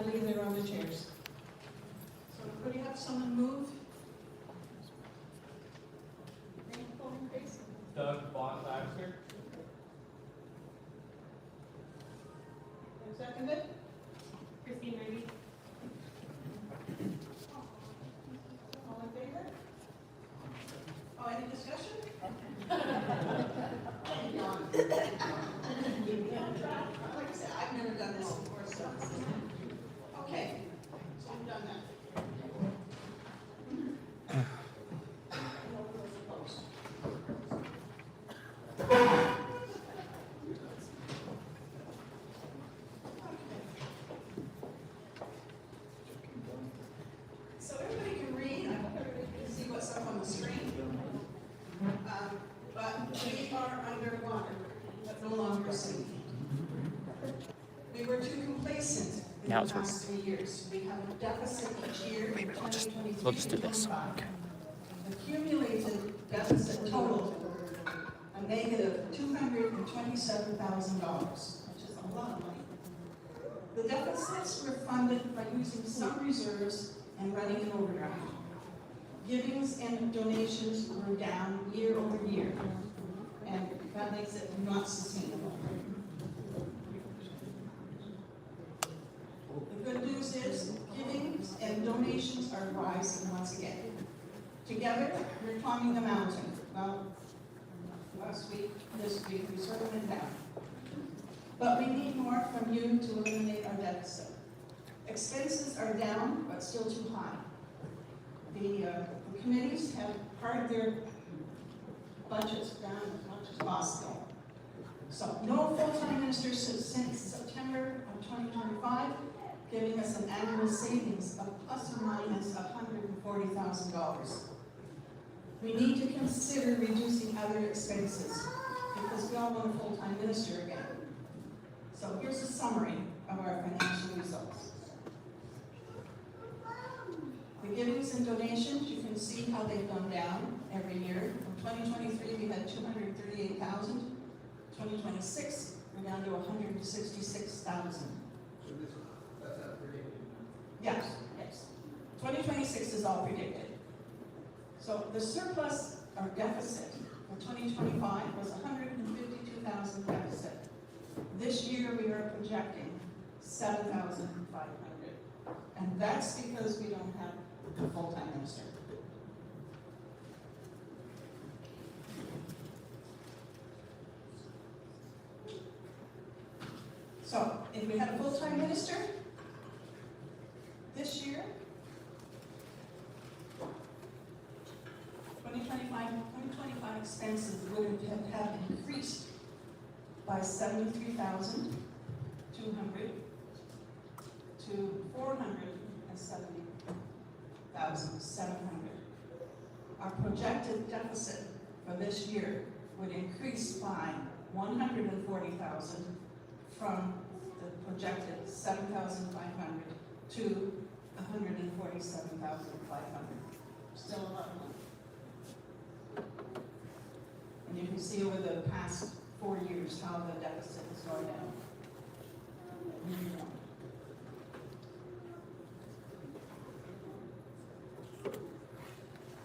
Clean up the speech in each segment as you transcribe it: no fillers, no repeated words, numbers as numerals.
leave there on the chairs. So could you have someone move? Name, phone, please. Doug Baxter. And seconded? Christine Ruby. All in favor? Oh, any discussion? Like I said, I've never done this before, so. Okay, so we've done that. So everybody can read, I hope everybody can see what's up on the screen. But we are underwater, but no longer sinking. We were too complacent in the past 3 years. We have a deficit each year. Maybe we'll just do this. Okay. Accumulated deficit total a negative $227,000, which is a lot of money. The deficits were funded by using some reserves and running an overdraft. Givings and donations were down year over year, and that makes it not sustainable. The good news is givings and donations are rising once again. Together, we're climbing the mountain. Well, last week, this week, we sort of went down. But we need more from you to eliminate our deficit. Expenses are down, but still too high. The committees have part of their budgets down as much as possible. So no full-time ministers since September of 2025, giving us an annual savings of plus or minus $140,000. We need to consider reducing other expenses because we all want a full-time minister again. So here's a summary of our financial results. The givings and donations, you can see how they've gone down every year. In 2023, we had 238,000. 2026, we're down to 166,000. That's not predicted. Yes, yes. 2026 is all predicted. So the surplus or deficit for 2025 was 152,000 deficit. This year we are projecting 7,500. And that's because we don't have a full-time minister. So if we had a full-time minister, this year, 2025 expenses would have increased by 73,200 to 470,700. Our projected deficit for this year would increase by 140,000 from the projected 7,500 to 147,500. Still a lot of money. And you can see over the past 4 years how the deficit has gone down.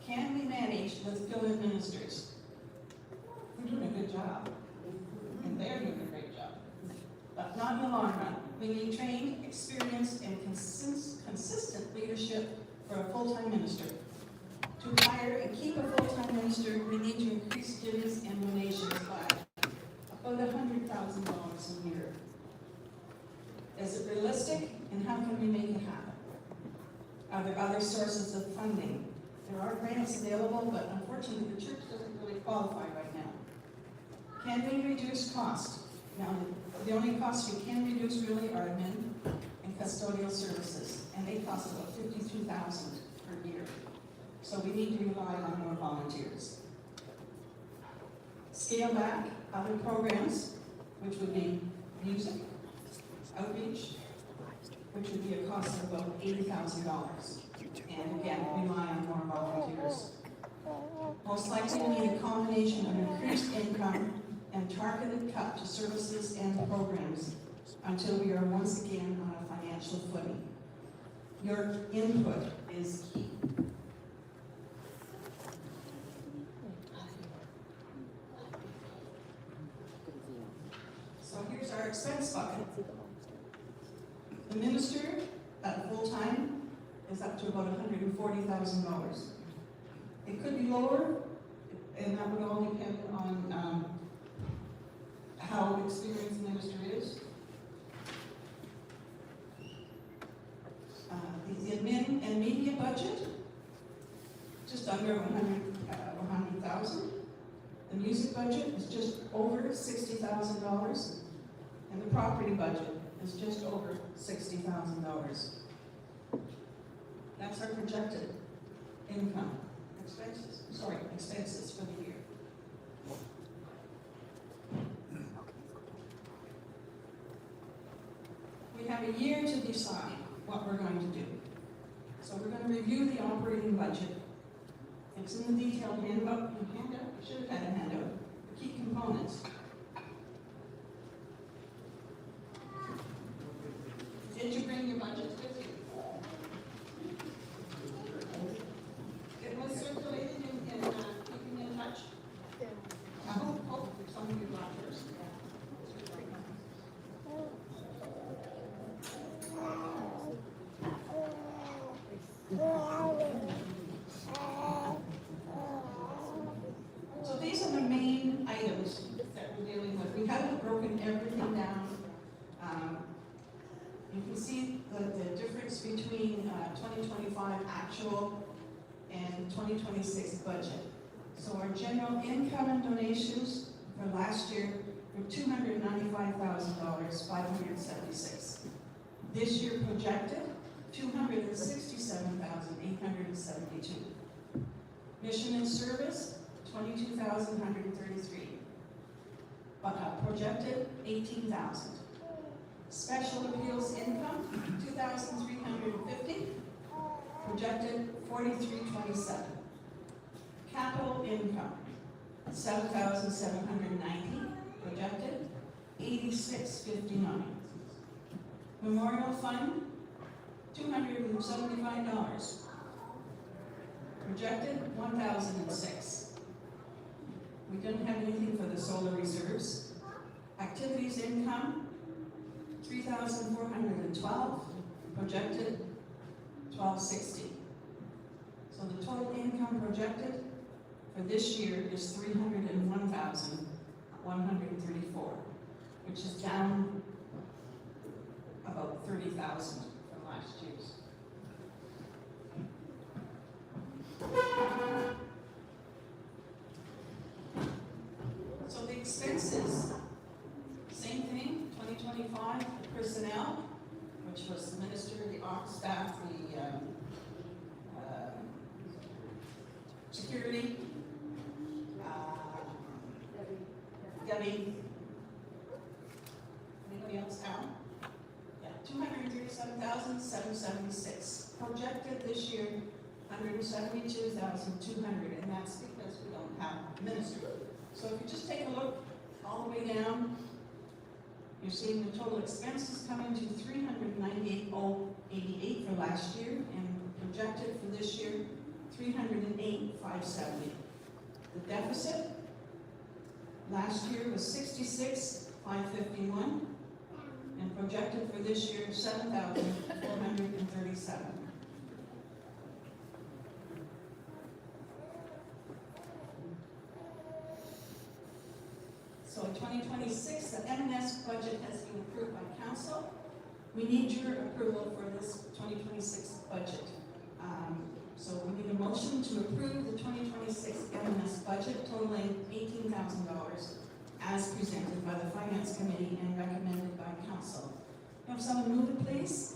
Can we manage with fill-in ministers? We're doing a good job, and they're doing a great job, but not in the long run. We need trained, experienced, and consistent leadership for a full-time minister. To hire and keep a full-time minister, we need to increase givings and donations by about $100,000 a year. Is it realistic, and how can we make it happen? Are there other sources of funding? There are grants available, but unfortunately the church doesn't really qualify right now. Can we reduce cost? Now, the only costs we can reduce really are admin and custodial services, and they cost about $52,000 per year. So we need to rely on more volunteers. Scale back other programs, which would be music, outreach, which would be a cost of about $80,000. And again, rely on more volunteers. Most likely we need a combination of increased income and targeted cut to services and programs until we are once again on a financial footing. Your input is key. So here's our expense bucket. The minister at full-time is up to about $140,000. It could be lower, and that would all depend on how experienced the minister is. The admin and media budget, just under 100,000. The music budget is just over $60,000, and the property budget is just over $60,000. That's our projected income, expenses for the year. We have a year to decide what we're going to do. So we're going to review the operating budget. It's in the detailed handout. You should have had a handout. The key components. Did you bring your budget with you? It was circulated in keeping in touch. I hope some of you got yours. So these are the main items that we're dealing with. We haven't broken everything down. You can see the difference between 2025 actual and 2026 budget. So our general income and donations for last year were $295,576. This year projected $267,872. Mission and service, $22,133. Projected, $18,000. Special appeals income, $2,350. Projected, $43.27. Capital income, $7,790. Projected, $86.59. Memorial fund, $275. Projected, $1,006. We didn't have anything for the solar reserves. Activities income, $3,412. Projected, $1,260. So the total income projected for this year is $301,134, which is down about $30,000 from last year's. So the expenses, same thing, 2025, the personnel, which was the minister, the ops staff, the security, Debbie, anybody else down? Yeah, $237,776. Projected this year, $172,200, and that's because we don't have a minister. So if you just take a look all the way down, you're seeing the total expenses coming to $398,088 for last year, and projected for this year, $308,570. The deficit last year was $66,551, and projected for this year, $7,437. So in 2026, the M&S budget has been approved by council. We need your approval for this 2026 budget. So we need a motion to approve the 2026 M&S budget totaling $18,000 as presented by the Finance Committee and recommended by council. Have someone move it, please?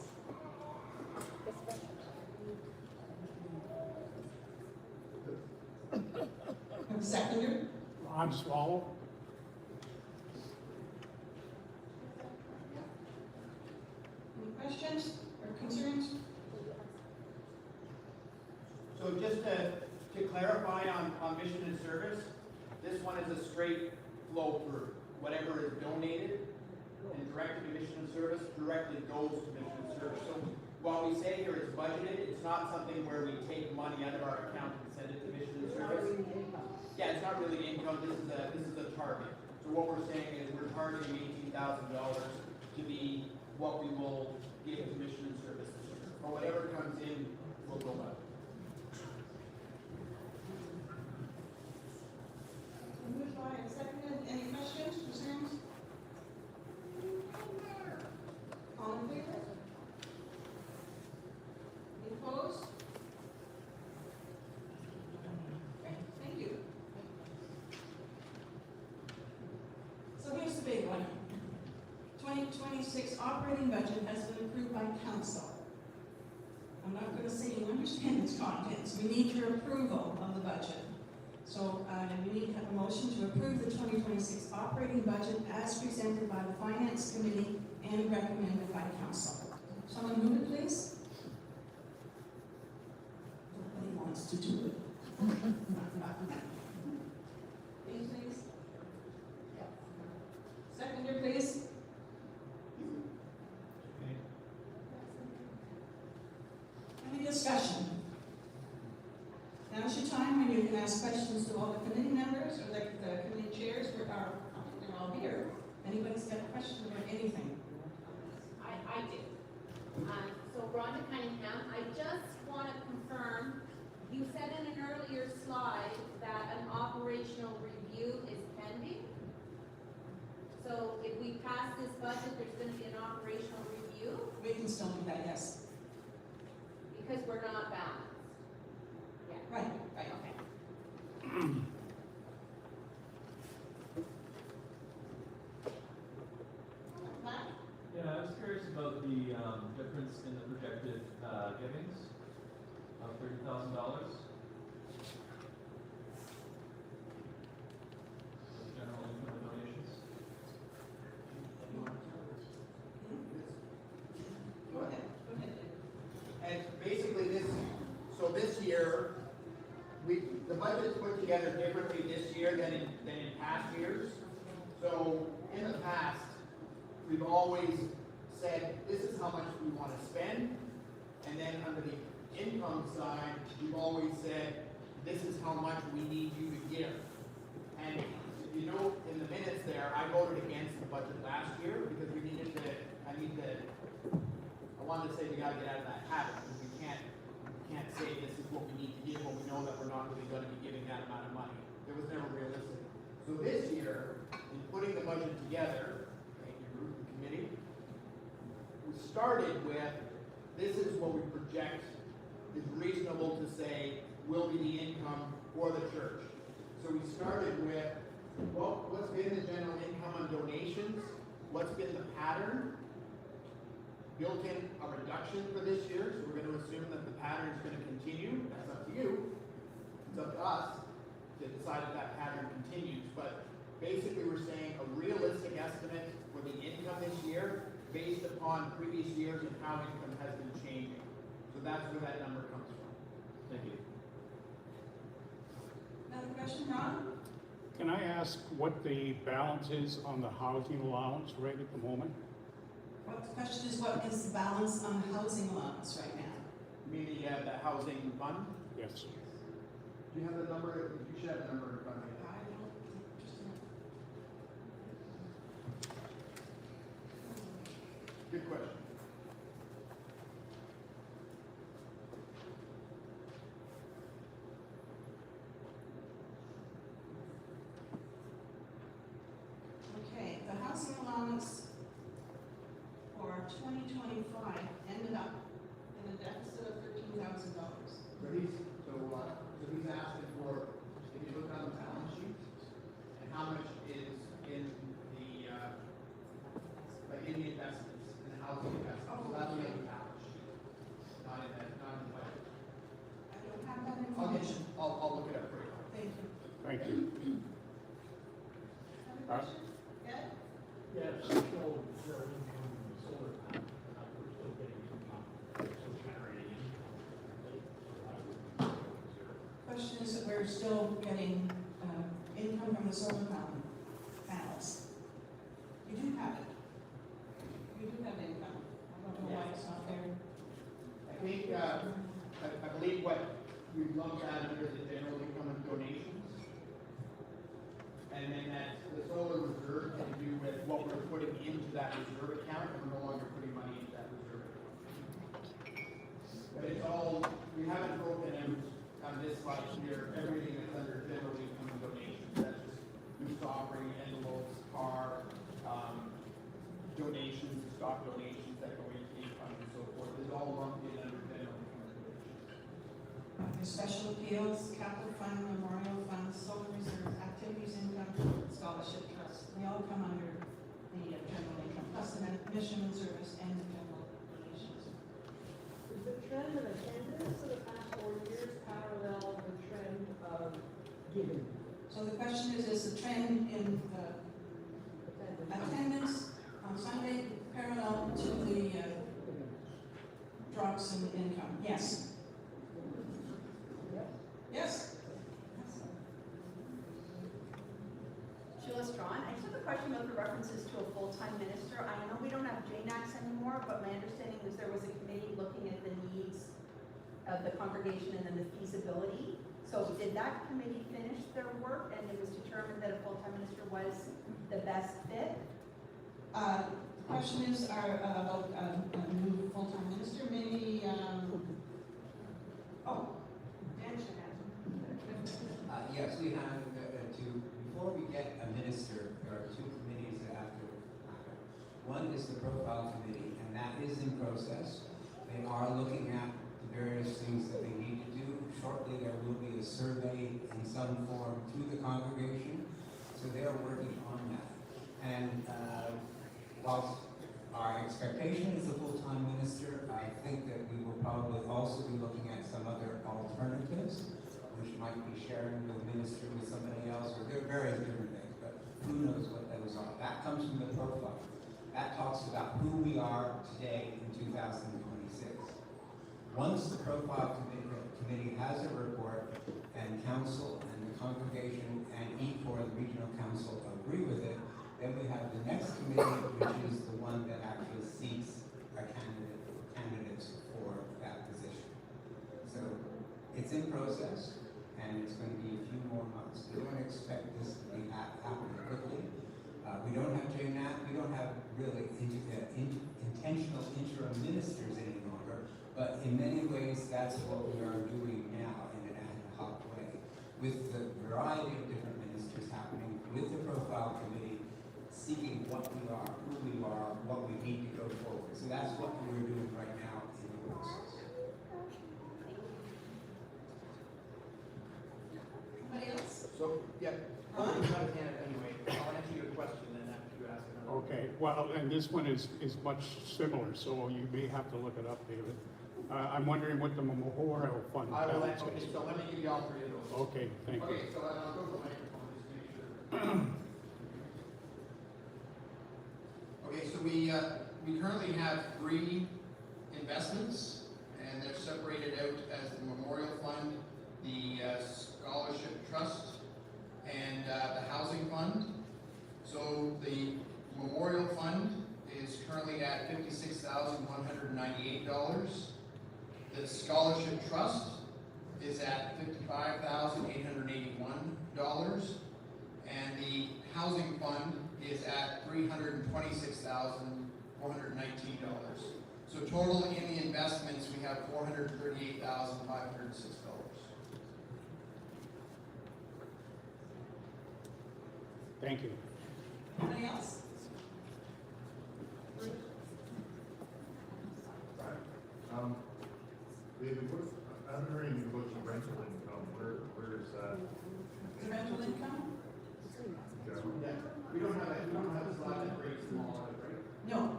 Have a seconder? Ron Swallow. Any questions or concerns? So just to clarify on mission and service, this one is a straight flow for whatever is donated and directed to mission and service directly goes to mission and service. So while we while we say here it's budgeted, it's not something where we take money out of our account and send it to mission and service. Yeah, it's not really income, this is a target. So what we're saying is we're targeting $18,000 to be what we will give to mission and service this year. Or whatever comes in, will go out. Moved by and seconded. Any questions, concerns? All in favor? Any opposed? Okay, thank you. So here's the big one. 2026 operating budget has been approved by council. I'm not going to say you understand its contents. We need your approval of the budget. So we need to have a motion to approve the 2026 operating budget as presented by the Finance Committee and recommended by council. Someone move it, please. Nobody wants to do it. Please. Seconder, please. Any discussion? Now's your time when you can ask questions to all the committee members or the committee chairs. They're all here. Anybody's got a question about anything? I do. So Rhonda Cunningham, I just want to confirm, you said in an earlier slide that an operational review is pending. So if we pass this budget, there's going to be an operational review We can still do that, yes. because we're not balanced. Yeah. Right. Okay. Matt? Yeah, I was curious about the difference in the projected givings of $30,000. General income and donations. Go ahead. And basically this year, the budget's put together differently this year than in past years. So in the past, we've always said, this is how much we want to spend. And then under the income side, we've always said, this is how much we need you to give. And if you know, in the minutes there, I voted against the budget last year because we needed to, I wanted to say we gotta get out of that habit, because we can't say this is what we need to give when we know that we're not really gonna be giving that amount of money. It was never realistic. So this year, in putting the budget together, thank you, Ruth, the committee, we started with, this is what we project is reasonable to say will be the income for the church. So we started with, well, what's been the general income on donations? What's been the pattern? Built in a reduction for this year, so we're going to assume that the pattern is going to continue. That's up to you. It's up to us to decide if that pattern continues. But basically, we're saying a realistic estimate for the income this year based upon previous years and how income has been changing. So that's where that number comes from. Thank you. Another question, Ron? Can I ask what the balance is on the housing allowance right at the moment? Well, the question is, what is the balance on the housing allowance right now? You mean the housing fund? Yes. Do you have the number? You should have the number in front of you. I don't, just a minute. Good question. Okay, the housing allowance for 2025 ended up in a deficit of $13,000. So he's asking for, if you look on the balance sheet, and how much is in the, like in the investments, in the housing investments. So that's in the balance sheet, not in the budget. I don't have that information. I'll look it up for you. Thank you. Thank you. Other questions? Ed? Yes, still zero income from the solar panel, we're still getting income, still generating income. Question is that we're still getting income from the solar panels. You do have it. You do have income. I don't know why it's not there. think, I believe what we've looked at under the general income and donations. And then that, the solar reserve can do with what we're putting into that reserve account, and we're no longer putting money into that reserve account. But it's all, we haven't broken out on this slide here, everything that's under general income and donations. That's just youth offering, envelopes, car, donations, stock donations that go into income and so forth. It's all lumped in under general income and donations. There's special appeals, capital fund, memorial fund, solar reserve, activities income, scholarship trust. They all come under the general income, plus the mission and service and the general donations. Is the trend of attendance for the past 4 years parallel the trend of giving? So the question is the trend in attendance on Sunday parallel to the drops in income? Yes. Yes. Sheila Strawn, I just have a question about the references to a full-time minister. I know we don't have JNACs anymore, but my understanding was there was a committee looking at the needs of the congregation and then the feasibility. So did that committee finish their work and it was determined that a full-time minister was the best fit? The question is, about a new full-time minister, maybe, Dan should have. Yes, we have before we get a minister, there are two committees that have to happen. One is the profile committee, and that is in process. They are looking at the various things that they need to do. Shortly, there will be a survey in some form to the congregation, so they are working on that. And whilst our expectation is a full-time minister, I think that we will probably also be looking at some other alternatives, which might be sharing the minister with somebody else, or there are various different things, but who knows what those are. That comes from the profile. That talks about who we are today in 2026. Once the profile committee has a report, and council and the congregation and E4, the regional council, agree with it, then we have the next committee, which is the one that actually seeks a candidates for that position. So it's in process, and it's going to be a few more months. We don't expect this to be happening quickly. We don't have JNAT. We don't have really intentional interim ministers any longer. But in many ways, that's what we are doing now in an ad hoc way, with the variety of different ministers happening, with the profile committee seeking what we are, who we are, what we need to go forward. So that's what we're doing right now in the process. Anybody else? So, yeah, not a candidate anyway. I'll answer your question then after you ask another. Okay, well, and this one is much similar, so you may have to look it up, David. I'm wondering what the Memorial Fund I will, balance okay, is. so let me give you all three of those. Okay, thank you. Okay, so I'll go for microphone just to make sure. Okay, so we currently have 3 investments, and they're separated out as the Memorial Fund, the Scholarship Trust, and the Housing Fund. So the Memorial Fund is currently at $56,198. The Scholarship Trust is at $55,881, and the Housing Fund is at $326,419. So total in the investments, we have $438,506. Thank you. Anybody else? David, I'm hearing about the rental income, where is that? The rental income? Yeah, we don't have a slide that breaks them all out, right? No,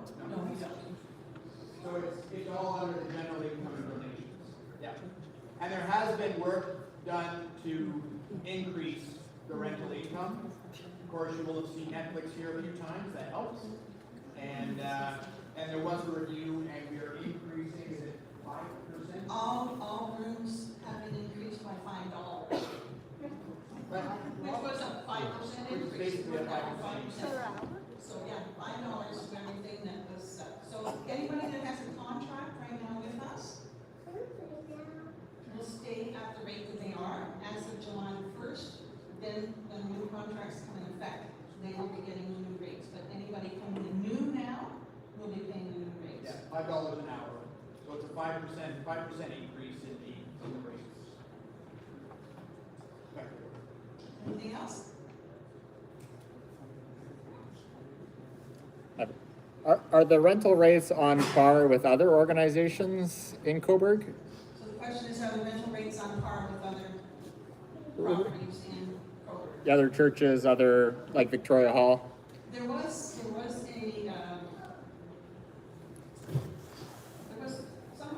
we don't. So it's all under the general income and donations. Yeah. And there has been work done to increase the rental income. Of course, you will have seen Netflix here a few times, that helps. And there was a review, and we are increasing, is it 5%? All rooms have been increased by $5. Which was a 5% Which is increase. basically a 5% So yeah, $5 for everything that was, so anybody that has a contract right now with us will be paying the new rates. Yeah, $5 an hour. So it's a 5% increase in the rates. Effective. Anything else? Are the rental rates on par with other organizations in Cobourg? So the question is, are the rental rates on par with other properties in Cobourg? The other churches, like Victoria Hall? There was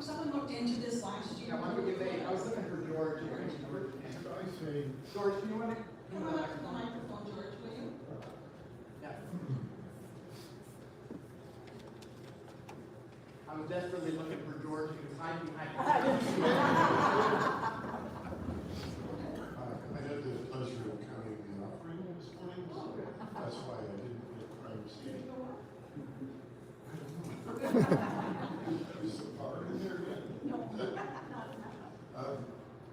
someone looked into this last year. Yeah, why don't we give I was looking for George here. Should I say, George, do you want to? Come on up to the microphone, George, will you? Yeah. I was desperately looking for George, he was hiding behind. I had the pleasure of counting the offering this morning, so that's why I didn't get prime seating. Is the bar in there yet?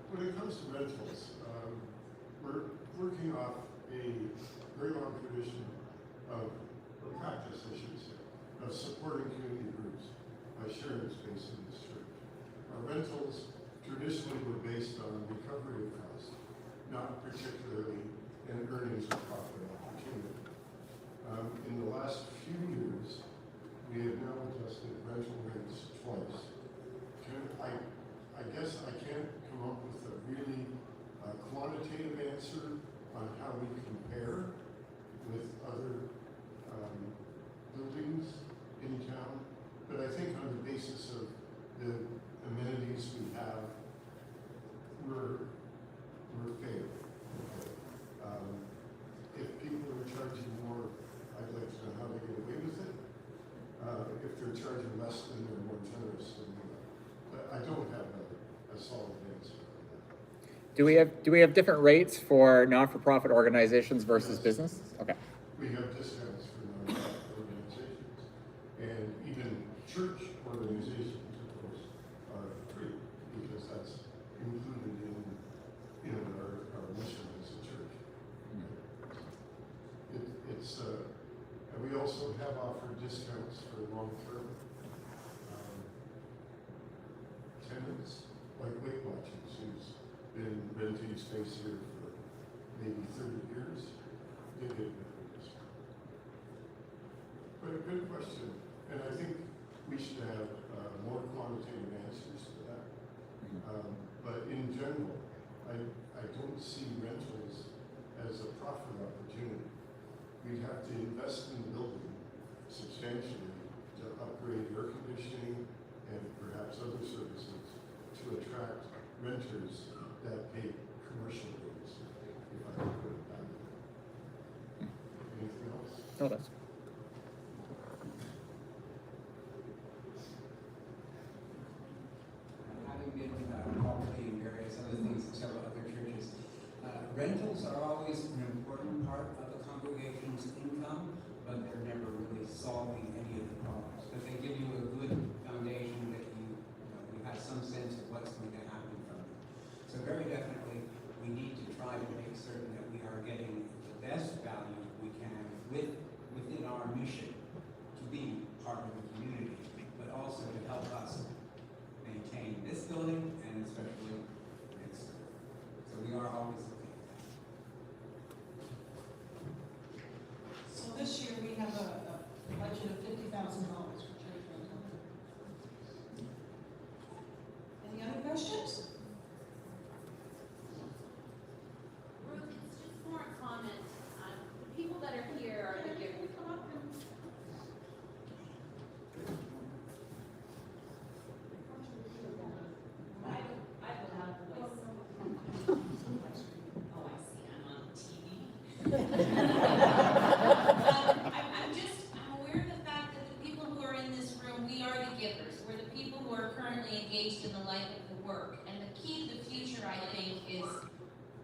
When it comes to rentals, we're working off a very long tradition of, or practice, I should say, of supporting community groups by sharing space in this church. Our rentals traditionally were based on recovery of costs, not particularly in earnings or profit opportunity. In the last few years, we have now adjusted rental rates twice. I guess I can't come up with a really quantitative answer on how we compare with other buildings in town, but I think on the basis of the amenities we have, we're fair. If people are charging more, I'd like to know how they get away with it. If they're charging less, then they're more generous than we are. But I don't have a solid answer on that. Do we have different rates for not-for-profit organizations versus Yes. business? Okay. We have discounts for nonprofit organizations, and even church organizations, of course, are free, because that's included in our mission as a church. And we also have offered discounts for long-term tenants, like Weight Watchers, who's been renting space here for maybe 30 years. They get a better discount. But a good question, and I think we should have more quantitative answers to that. But in general, I don't see rentals as a profit opportunity. We'd have to invest in the building substantially to upgrade air conditioning and perhaps other services to attract renters that pay commercial rates, if I can put it that way. Anything else? No, that's. Having been property and various other things in several other churches, rentals are always an important part of the congregation's income, but they're never really solving any of the problems. But they give you a good foundation that you have some sense of what's going to happen from it. So very definitely, we need to try to make certain that we are getting the best value we can within our mission to be part of the community, but also to help us maintain this building and especially next door. So we are always looking at that. So this year, we have a budget of $50,000 for church rental. Any other questions? Ruth, it's just more a comment. The people that are here are the givers. Come up and. I will have a voice. Oh, I see, I'm on TV. I'm aware of the fact that the people who are in this room, we are the givers. We're the people who are currently engaged in the life of the work. And the key to the future, I think, is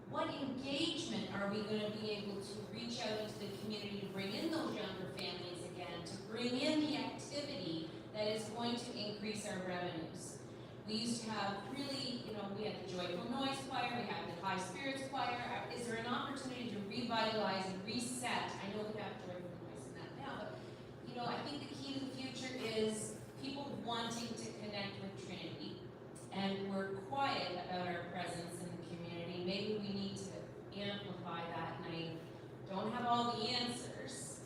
what engagement are we going to be able to reach out into the community to bring in those younger families again, to bring in the activity that is going to increase our revenues. We used to have really, we had the Joyful Noise Choir, we have the High Spirits Choir. Is there an opportunity to revitalize and reset? I know we have Joyful Noise in that now, but I think the key to the future future is people wanting to connect with Trinity, and we're quiet about our presence in the community. Maybe we need to amplify that, and I don't have all the answers,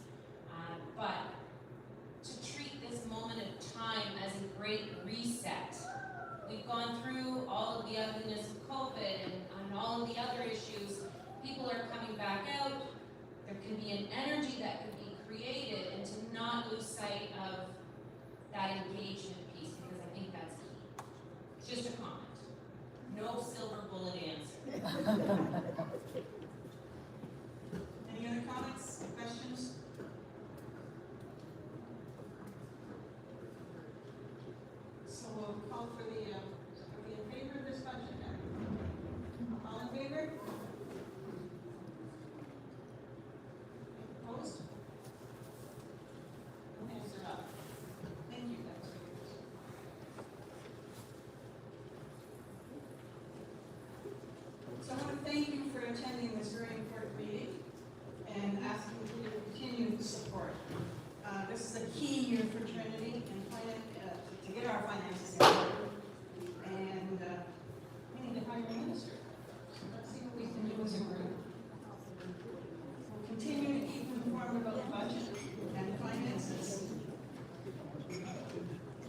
but to treat this moment of time as a great reset. We've gone through all of the ugliness of COVID and all of the other issues. People are coming back out. There can be an energy that could be created, and to not lose sight of that engagement piece, because I think that's key. It's just a comment. No silver bullet answer. Any other comments, questions? So we'll call for the, are we in favor of this budget now? All in favor? Opposed? Hands are up. Thank you, that's great. So I want to thank you for attending this very important meeting and asking for your continued support. This is a key year for Trinity and to get our finances in order. And we need to hire a minister. So let's see what we can do as a group. We'll continue to keep informed about the budget and finances.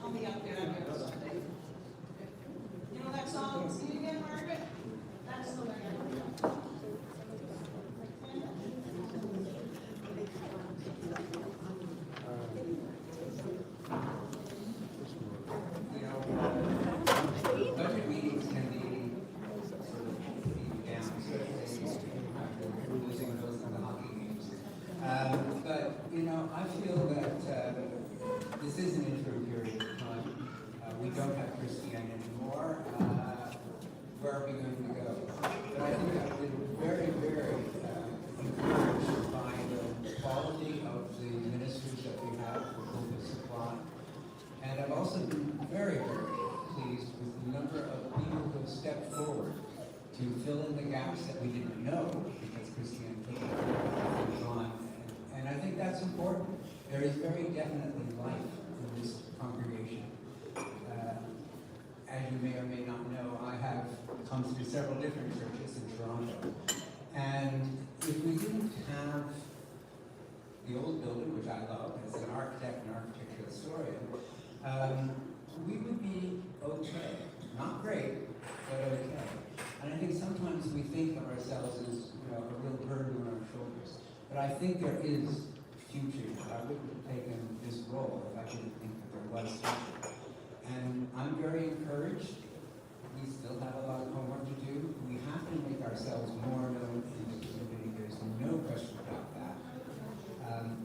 I'll be up there on Sunday. You know that song, sing it again, Margaret? That's the way I know. You know, budget meetings can be sort of beaten down, especially after losing those in the hockey games. But, you know, I feel that this is an interim period of time. We don't have Christiane anymore. Where are we going to go? But I think I've been very, very encouraged by the quality of the ministers that we have for Cobourg Supply. And I've also been very, very pleased with the number of people who have stepped forward to fill in the gaps that we didn't know because Christiane put them on. And I think that's important. There is very definitely life in this congregation. As you may or may not know, I have come through several different churches in Toronto. And if we didn't have the old building, which I love as an architect and architectural historian, we would be okay. Not great, but okay. And I think sometimes we think of ourselves as, you know, a real burden on our shoulders. But I think there is future. I wouldn't have taken this role if I didn't think that there was future. And I'm very encouraged. We still have a lot of homework to do. We have to make ourselves more known in the community. There's no question about that.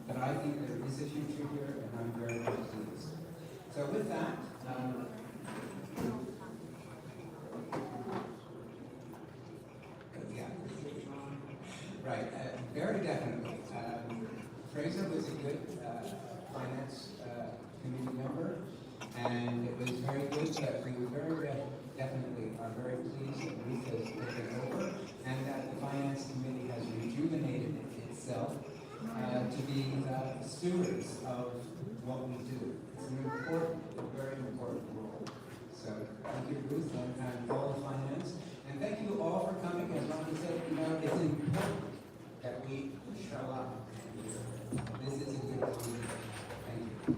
But I think there is a future here, and I'm very, very pleased. So with that, yeah. Right, very definitely. Fraser was a good finance committee member, and it was very good that we were definitely are very pleased that Ruth has taken over, and that the finance committee has rejuvenated itself to be stewards of what we do. It's an important, very important role. So thank you, Ruth, and all of finance. And thank you all for coming. As Ronnie said, you know, it's important that we show up. This is a good time. Thank you.